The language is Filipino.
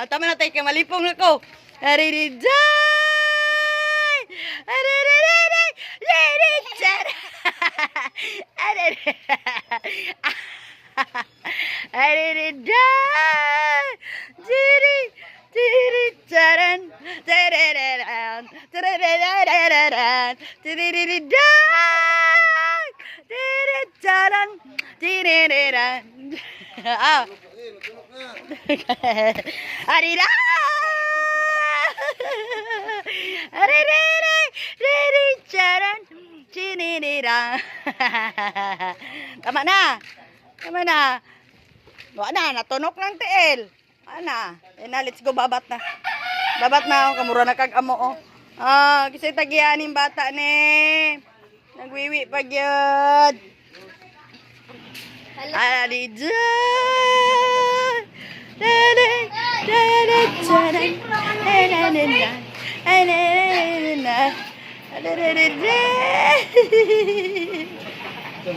Tama na tayo, malipong ako. Ah. Arira! Arira! Charan! Chinira! Tama na! Tama na! Wala na, natunok ng tiil. Ana, na, let's go, babat na. Babat na ako, kamura na kag-amo, oh. Kasi tagiyan yung bata, ne. Nagwiwi pag yun. Alidja!